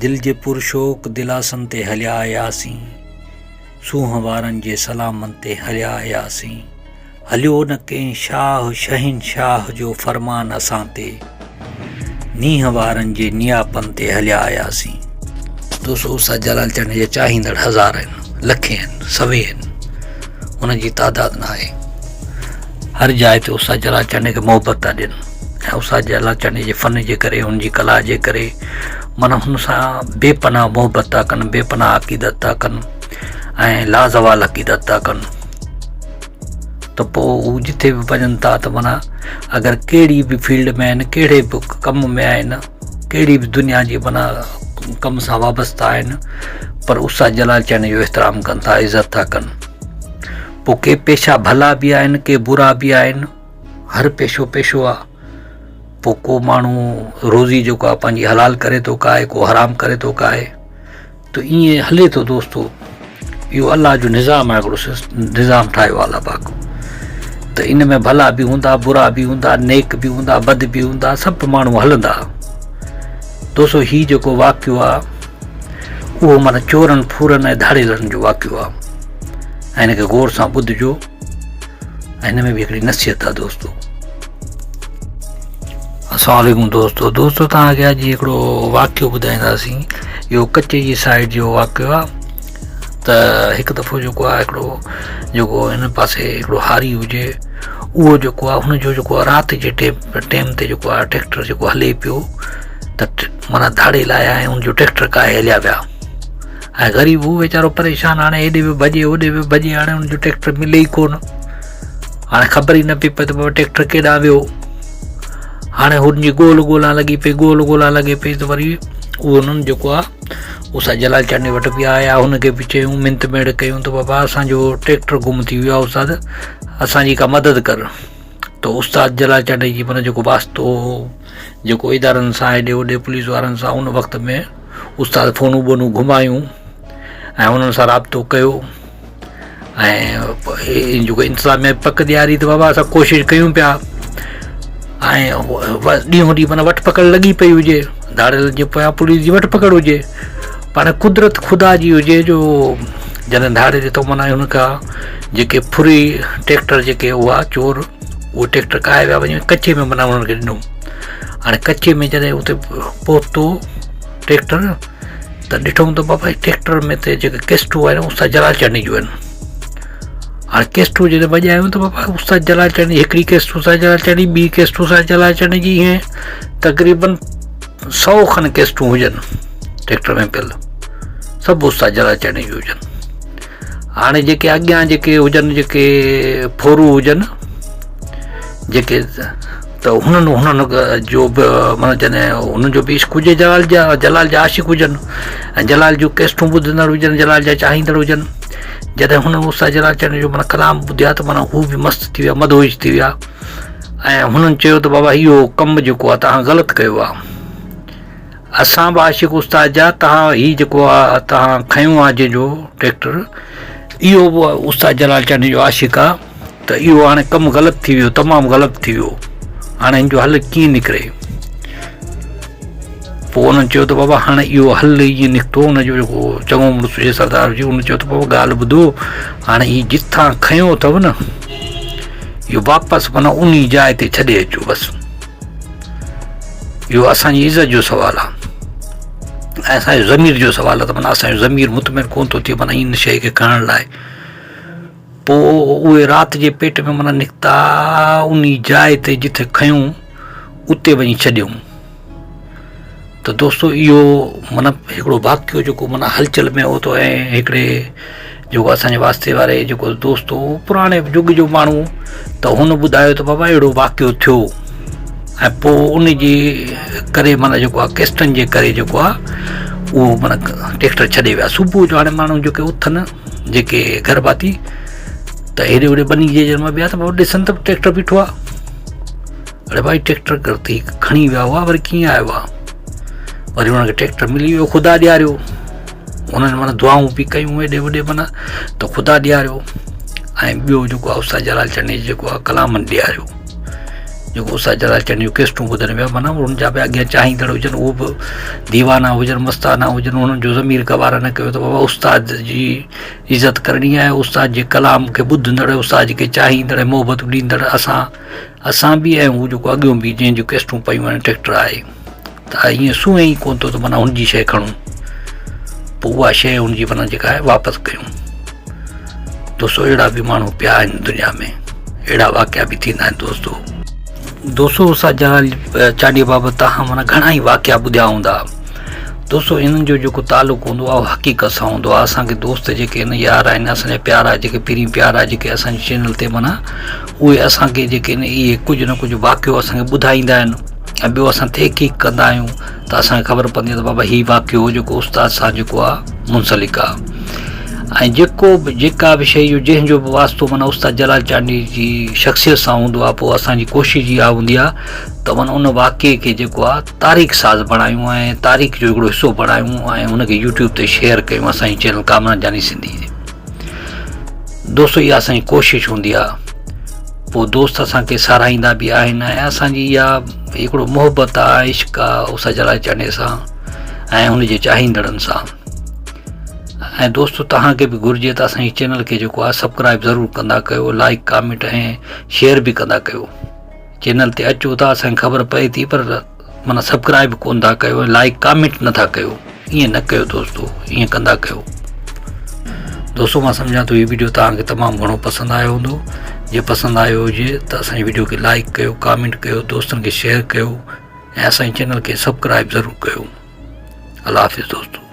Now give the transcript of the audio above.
दिल जे पुरशोक दिलासन ते हलिया आयासीं, सूंह वारनि जे सलामनि ते हलिया आयासीं। हलियो न कंहिं शाह शहिनशाह जो फरमान असां ते, नींहं वारनि जे नियापनि ते हलिया आयासीं। दोस्तों उस्ताद जलाल चंद जे चाहींदड़ हज़ार आहिनि, लखे आहिनि, सवे आहिनि, उन जी तादाद न आहे। हर जाइ ते उस्ताद जलाल चंद खे मोहबत था ॾियनि ऐं उस्ताद जलाल चंद जे फ़न जे करे, हुन जी कला जे करे माना हुन सां बेपनाह मोहबत था कनि, बेपनाह अक़ीदत था कनि ऐं लाज़वाल अक़ीदत था कनि। त पोइ हू जिथे बि वञनि था त माना अगरि कहिड़ी बि फील्ड में आहिनि, कहिड़े बि कम में आहिनि, कहिड़ी बि दुनिया जी माना कम सां वाबस्ता आहिनि, पर उस्ताद जलाल चंद जो एहतराम कनि था, इज़त था कनि। पोइ के पेशा भला बि आहिनि, के बुरा बि आहिनि, हर पेशो पेशो आहे। पोइ को माण्हू रोज़ी जेको आहे पंहिंजी हलाल करे थो खाए, को हराम करे थो खाए, त ईअं हले थो। दोस्तो इहो अलाह जो निज़ाम आहे, हिकिड़ो निज़ाम ठाहियो आहे अलाह पाक। त इन में भला बि हूंदा, बुरा बि हूंदा, नेक बि हूंदा, बद बि हूंदा, सभु माण्हू हलंदा। दोस्तो हीउ जेको वाक़ियो आहे उहो माना चोरनि फूरनि ऐं धाड़ेलनि जो वाक़ियो आहे ऐं हिन खे गौर सां ॿुधिजो ऐं हिन में बि हिकिड़ी नसीहत आहे। दोस्तो अस्सलाम वालेकुम। दोस्तो तव्हांखे अॼु हिकिड़ो वाक़ियो ॿुधाईंदासीं। इहो कच्चे जी साइड जो वाक़ियो आहे। त हिकु दफ़ो जेको आहे हिकिड़ो जेको हिन पासे हिकिड़ो हारी हुजे, उहो जेको आहे हुनजो जेको आहे राति जे टाइम ते जेको आहे ट्रैक्टर जेको हले पियो, त माना धाड़े लाया ऐं हुनजो ट्रैक्टर काहे हलिया विया ऐं ग़रीब हू वीचारो परेशान, हाणे हेॾे बि भॼे होॾे बि भॼे, हाणे हुनजो ट्रैक्टर मिले ई कोन। हाणे ख़बर ई न पई पए त बाबा ट्रैक्टर केॾांहुं वियो। हाणे हुनजी ॻोल्हा लॻी पई त वरी उहो हुननि जेको आहे उस्ताद जलाल चंद वटि बि आया, हुनखे बि चयूं, मिंत मेड़ कयूं त बाबा असांजो ट्रैक्टर गुम थी वियो आहे उस्ताद, असांजी का मदद कर। त उस्ताद जलाल चंद जी माना जेको वास्तो जेको इदारनि सां हेॾे होॾे पुलिस वारनि सां, उन वक़्त में उस्ताद फ़ोनूं बोनूं घुमायूं ऐं उन्हनि सां राब्तो कयो ऐं जेको इंतिज़ामिया पक ॾियारी त बाबा असां कोशिशि कयूं पिया ऐं ॾींहों ॾींहुं माना वठ पकड़ लॻी पई हुजे, धाड़ेल जे पोयां पुलिस जी वठ पकड़ हुजे, पाण कुदरत ख़ुदा जी हुजे जो जॾहिं धाड़े ॾिठो माना हुनखां जेके फुरी ट्रैक्टर जेके हुआ चोर, उहो ट्रैक्टर काहे विया, वञी कचे में माना हुननि खे ॾिनो। हाणे कचे में जॾहिं उते पहुतो ट्रैक्टर त ॾिठूं त बाबा ट्रैक्टर में त जेके केस्टूं आहिनि उस्ताद जलाल चंद जूं आहिनि। हाणे केस्टूं जॾहिं वॼायूं त बाबा उस्ताद जलाल चंद जी हिकिड़ी केस्ट उस्ताद जलाल चंद जी, ॿी केस्ट उस्ताद जलाल चंद जी, ईअं तक़रीबन 100 खनि केस्टूं हुजनि ट्रैक्टर में पियल, सभु उस्ताद जलाल चंद जूं हुजनि। हाणे जेके अॻियां जेके हुजनि, जेके फोरू हुजनि जेके, त हुननि जो बि माना जॾहिं हुनजो बि इश्क हुजे, जलाल जा आशिक़ हुजनि ऐं जलाल जूं केस्टूं ॿुधंदड़ हुजनि, जलाल जा चाहींदड़ हुजनि। जॾहिं हुन उस्ताद जलाल चंद जो माना कलाम ॿुधिया त माना हू बि मस्तु थी विया, मदहोश थी विया ऐं हुननि चयो त बाबा इहो कमु जेको आहे तव्हां ग़लति कयो आहे, असां बि आशिक़ उस्ताद जा, तव्हां हीउ जेको आहे तव्हां खयों आहे जंहिंजो ट्रैक्टर, इहो बि उस्ताद जलाल चंद जो आशिक़ आहे, त इहो हाणे कमु ग़लति थी वियो, तमामु ग़लति थी वियो, हाणे हिन जो हल कीअं निकिरे। पोइ उन्हनि चयो त बाबा हाणे इहो हल ईअं निकितो, हुनजो जेको चङो मुड़ुस हुजे सरदार हुजे, उन चयो त बाबा ॻाल्हि ॿुधो, हाणे हीउ जिथां खयों अथव न, इहो वापसि माना उन जाइ ते छॾे अचो बसि। इहो असांजी इज़त जो सुवालु आहे ऐं असांजो ज़मीर जो सुवालु आहे, त माना असांजो ज़मीर मुतमिन कोन थो थिए माना इन शइ खे खणण लाइ। पोइ उहे राति जे पेट में माना निकिता, उन जाइ ते जिथे खयूं उते वञी छॾियूं। त दोस्तो इहो माना हिकिड़ो वाक़ियो जेको माना हलचल में हो तो ऐं हिकिड़े जेको असांजे वास्ते वारे जेको दोस्त हो, पुराणे युग जो माण्हू, त हुन ॿुधायो त बाबा अहिड़ो वाक़ियो थियो ऐं पोइ उन जे करे माना जेको आहे केस्टनि जे करे जेको आहे उहो माना ट्रैक्टर छॾे विया। सुबुह जो हाणे माण्हू जेके उथनि जेके घर भाती, त हेॾे होॾे बनी जे जन्म ॿिया त बाबा ॾिसनि त ट्रैक्टर बीठो आहे। अड़े भाई ट्रैक्टर करती खणी विया हुआ, वरी कीअं आयो आहे, वरी हुनखे ट्रैक्टर मिली वियो, ख़ुदा ॾियारियो, उन्हनि माना दुआऊं बि कयूं हेॾे होॾे माना, त ख़ुदा ॾियारियो। ऐं ॿियो जेको आहे उस्ताद जलाल चंद जेको आहे कलामनि ॾियारियो। जो उस्ताद जलाल चंद जूं केस्टूं ॿुधण पिया, माना उन्हनि जा बि अॻियां चाहींदड़ हुजनि, उहो बि दीवाना हुजनि, मस्ताना हुजनि, उन्हनि जो ज़मीर गवारा न कयो त बाबा उस्ताद जी इज़त करणी आहे, उस्ताद जे कलाम खे ॿुधंदड़, उस्ताद खे चाहींदड़, मोहबत ॾींदड़ असां बि ऐं हू जेको अॻियों बि जंहिंजूं केस्टूं पयूं आहिनि ट्रैक्टर आहे, त ईअं सूंहें ई कोन थो त माना हुनजी शइ खणूं, पोइ उहा शइ हुनजी माना जेका आहे वापसि कयूं। दोस्तो अहिड़ा बि माण्हू पिया आहिनि दुनिया में, अहिड़ा वाक़िया बि थींदा आहिनि दोस्तो उस्ताद जलाल चांडीअ बाबति तव्हां माना घणा ई वाक़िया ॿुधिया हूंदा। दोस्तो इन्हनि जो जेको तालुक़ु हूंदो आहे उहो हक़ीक़त सां हूंदो आहे। असांखे दोस्त जेके आहिनि, यार आहिनि, असांजा प्यारा जेके पहिरीं प्यारा जेके असांजे चैनल ते माना उहे असांखे जेके आहिनि इहे कुझु न कुझु वाक़ियो असांखे ॿुधाईंदा आहिनि, ऐं ॿियो असां तहक़ीक़ कंदा आहियूं त असांखे ख़बर पवंदी आहे त बाबा हीउ वाक़ियो जेको उस्ताद सां जेको आहे मुंसलिक आहे। ऐं जेका बि शइ जंहिंजो बि वास्तो माना उस्ताद जलाल चांडी जी शख़्सियत सां हूंदो आहे, पोइ असांजी कोशिशि इहा हूंदी आहे त माना उन वाक़िए खे जेको आहे तारीख़ साज़ बणायूं ऐं तारीख़ जो हिकिड़ो हिसो बणायूं ऐं हुनखे यूट्यूब ते शेयर कयूं असांजी चैनल कामरान जानी सिंधी ते। दोस्तो इहा असांजी कोशिशि हूंदी आहे। पोइ दोस्त असांखे साराहींदा बि आहिनि ऐं असांजी इहा हिकिड़ो मोहबत आहे, इश्क आहे उस्ताद जलाल चांडी सां ऐं हुनजे चाहींदड़नि सां। ऐं दोस्तो तव्हांखे बि घुरिजे त असांजी चैनल खे जेको आहे सब्सक्राइब ज़रूरु कंदा कयो, लाइक कमेंट ऐं शेयर बि कंदा कयो। चैनल ते अचो था असांखे ख़बर पए थी, पर माना सब्सक्राइब कोन था कयो, लाइक कमेंट नथा कयो। ईअं न कयो दोस्तो, ईअं कंदा कयो। दोस्तो मां सम्झां थो हीअ वीडियो तव्हांखे तमामु घणो पसंदि आयो हूंदो। जे पसंदि आयो हुजे त असांजी वीडियो खे लाइक कयो, कमेंट कयो, दोस्तनि खे शेयर कयो ऐं असांजे चैनल खे सब्सक्राइब ज़रूरु कयो। अल्लाह हाफ़िज़ दोस्तो।